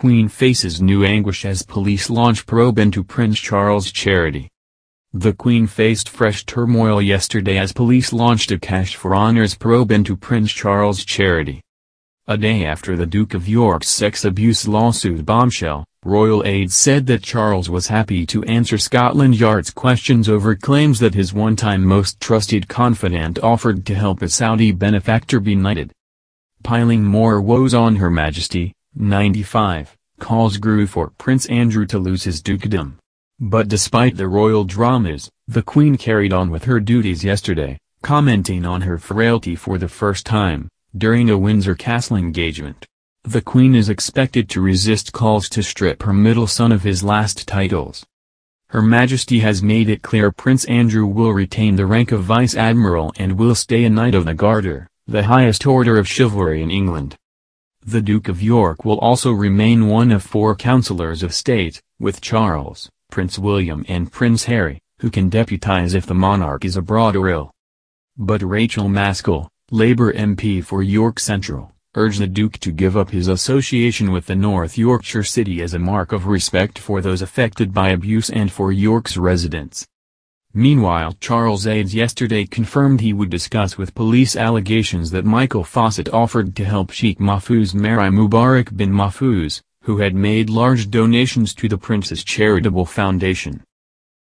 Queen faces new anguish as police launch probe into Prince Charles' charity. The Queen faced fresh turmoil yesterday as police launched a Cash for Honours probe into Prince Charles' charity. A day after the Duke of York's sex abuse lawsuit bombshell, royal aides said that Charles was happy to answer Scotland Yard's questions over claims that his one-time most trusted confidant offered to help a Saudi benefactor be knighted. Piling more woes on Her Majesty, 95, calls grew for Prince Andrew to lose his dukedom. But despite the royal dramas, the Queen carried on with her duties yesterday, commenting on her frailty for the first time, during a Windsor Castle engagement. The Queen is expected to resist calls to strip her middle son of his last titles. Her Majesty has made it clear Prince Andrew will retain the rank of Vice Admiral and will stay a Knight of the Garter, the highest order of chivalry in England. The Duke of York will also remain one of 4 councillors of state, with Charles, Prince William and Prince Harry, who can deputise if the monarch is abroad or ill. But Rachel Maskell, Labour MP for York Central, urged the Duke to give up his association with the North Yorkshire city as a mark of respect for those affected by abuse and for York's residents. Meanwhile, Charles' aides yesterday confirmed he would discuss with police allegations that Michael Fawcett offered to help Sheikh Mahfouz marry Mubarak bin Mahfouz, who had made large donations to the prince's charitable foundation.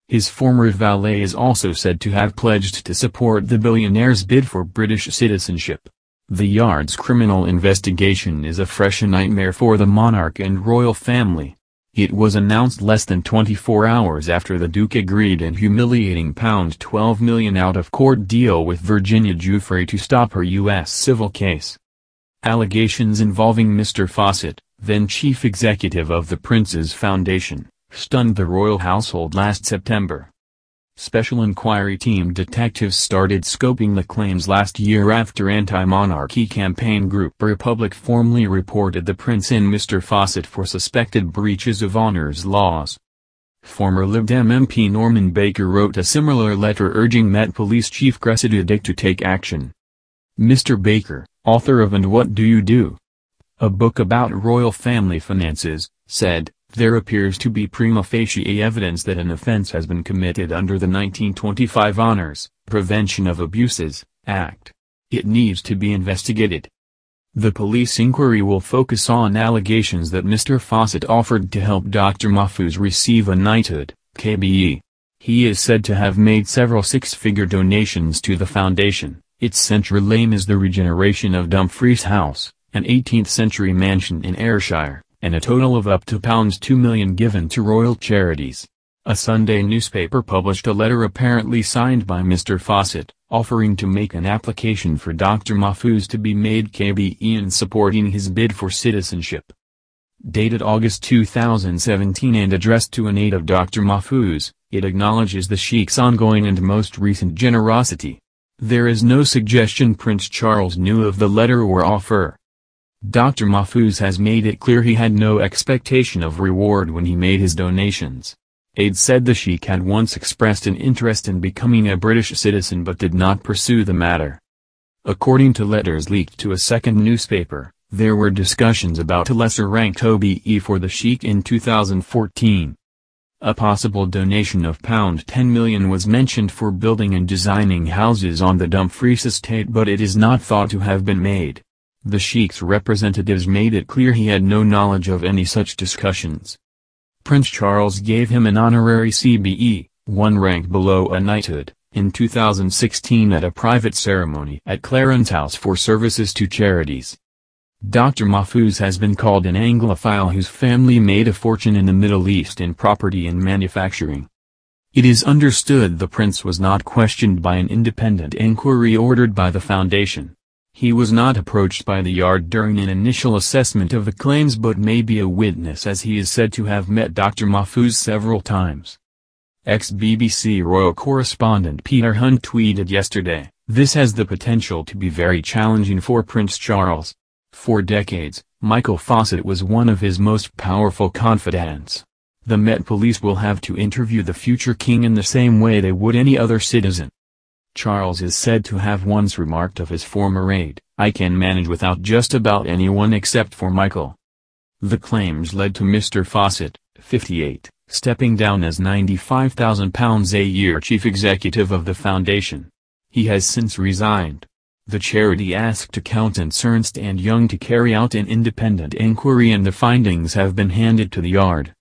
His former valet is also said to have pledged to support the billionaire's bid for British citizenship. The Yard's criminal investigation is a fresh nightmare for the monarch and royal family. It was announced less than 24 hours after the Duke agreed an humiliating £12 million out-of-court deal with Virginia Giuffre to stop her U.S. civil case. Allegations involving Mr. Fawcett, then chief executive of the Prince's Foundation, stunned the royal household last September. Special inquiry team detectives started scoping the claims last year after anti-monarchy campaign group Republic formally reported the Prince and Mr. Fawcett for suspected breaches of honours laws. Former Lib Dem MP Norman Baker wrote a similar letter urging Met Police Chief Cressida Dick to take action. Mr. Baker, author of And What Do You Do? A book about royal family finances, said, "There appears to be prima facie evidence that an offence has been committed under the 1925 Honours, Prevention of Abuses, Act. It needs to be investigated." The police inquiry will focus on allegations that Mr. Fawcett offered to help Dr. Mahfouz receive a knighthood, KBE. He is said to have made several six-figure donations to the foundation. Its central aim is the regeneration of Dumfries House, an 18th-century mansion in Ayrshire, and a total of up to £2 million given to royal charities. A Sunday newspaper published a letter apparently signed by Mr. Fawcett, offering to make an application for Dr. Mahfouz to be made KBE and supporting his bid for citizenship. Dated August 2017 and addressed to an aide of Dr. Mahfouz, it acknowledges the Sheikh's ongoing and most recent generosity. There is no suggestion Prince Charles knew of the letter or offer. Dr. Mahfouz has made it clear he had no expectation of reward when he made his donations. Aides said the Sheikh had once expressed an interest in becoming a British citizen but did not pursue the matter. According to letters leaked to a second newspaper, there were discussions about a lesser-ranked OBE for the Sheikh in 2014. A possible donation of £10 million was mentioned for building and designing houses on the Dumfries estate, but it is not thought to have been made. The Sheikh's representatives made it clear he had no knowledge of any such discussions. Prince Charles gave him an honorary CBE, one rank below a knighthood, in 2016 at a private ceremony at Clarence House for services to charities. Dr. Mahfouz has been called an Anglophile whose family made a fortune in the Middle East in property and manufacturing. It is understood the prince was not questioned by an independent inquiry ordered by the foundation. He was not approached by the Yard during an initial assessment of the claims but may be a witness as he is said to have met Dr. Mahfouz several times. Ex-BBC royal correspondent Peter Hunt tweeted yesterday, "This has the potential to be very challenging for Prince Charles. For decades, Michael Fawcett was one of his most powerful confidants. The Met Police will have to interview the future king in the same way they would any other citizen." Charles is said to have once remarked of his former aide, "I can manage without just about anyone except for Michael." The claims led to Mr. Fawcett, 58, stepping down as £95,000 a year chief executive of the foundation. He has since resigned. The charity asked accountant Ernst & Young to carry out an independent inquiry, and the findings have been handed to the Yard.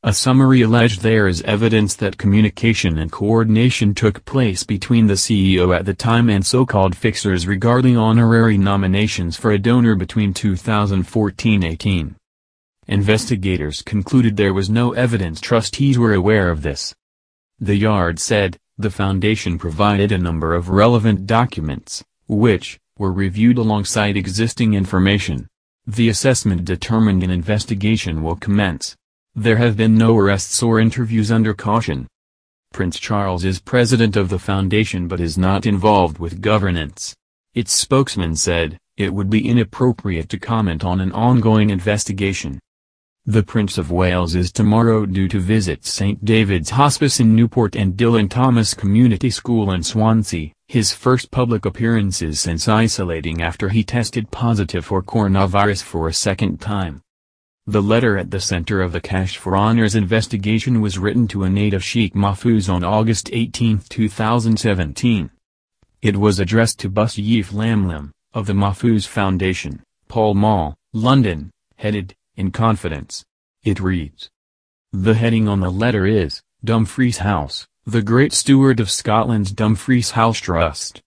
A summary alleged there is evidence that communication and coordination took place between the CEO at the time and so-called fixers regarding honorary nominations for a donor between 2014-18. Investigators concluded there was no evidence trustees were aware of this. The Yard said, the foundation provided a number of relevant documents, which were reviewed alongside existing information. The assessment determined an investigation will commence. There have been no arrests or interviews under caution. Prince Charles is president of the foundation but is not involved with governance. Its spokesman said, it would be inappropriate to comment on an ongoing investigation. The Prince of Wales is tomorrow due to visit St David's Hospice in Newport and Dylan Thomas Community School in Swansea, his first public appearances since isolating after he tested positive for coronavirus for a second time. The letter at the center of the Cash for Honours investigation was written to a native Sheikh Mahfouz on August 18, 2017. It was addressed to Busyeef Lamlam, of the Mahfouz Foundation, Pall Mall, London, headed, In Confidence. It reads. The heading on the letter is, Dumfries House, the Great Steward of Scotland's Dumfries House Trust.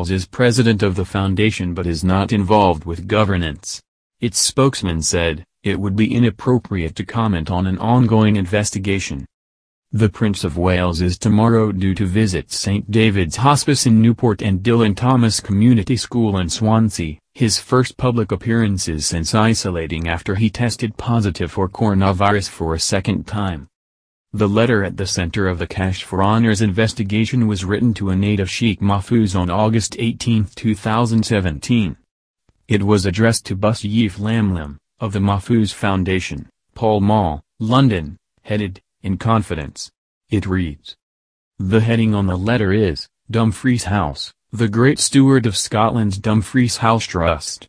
Wales is president of the foundation but is not involved with governance. Its spokesman said, "It would be inappropriate to comment on an ongoing investigation." The Prince of Wales is tomorrow due to visit St David's Hospice in Newport and Dylan Thomas Community School in Swansea, his first public appearances since isolating after he tested positive for coronavirus for a second time. The letter at the center of the Cash for Honours investigation was written to a native Sheikh Mahfouz on August 18, 2017. It was addressed to Busyeef Lamlam, of the Mahfouz Foundation, Pall Mall, London, headed, "In Confidence." It reads. The heading on the letter is, Dumfries House, the Great Steward of Scotland's Dumfries House Trust.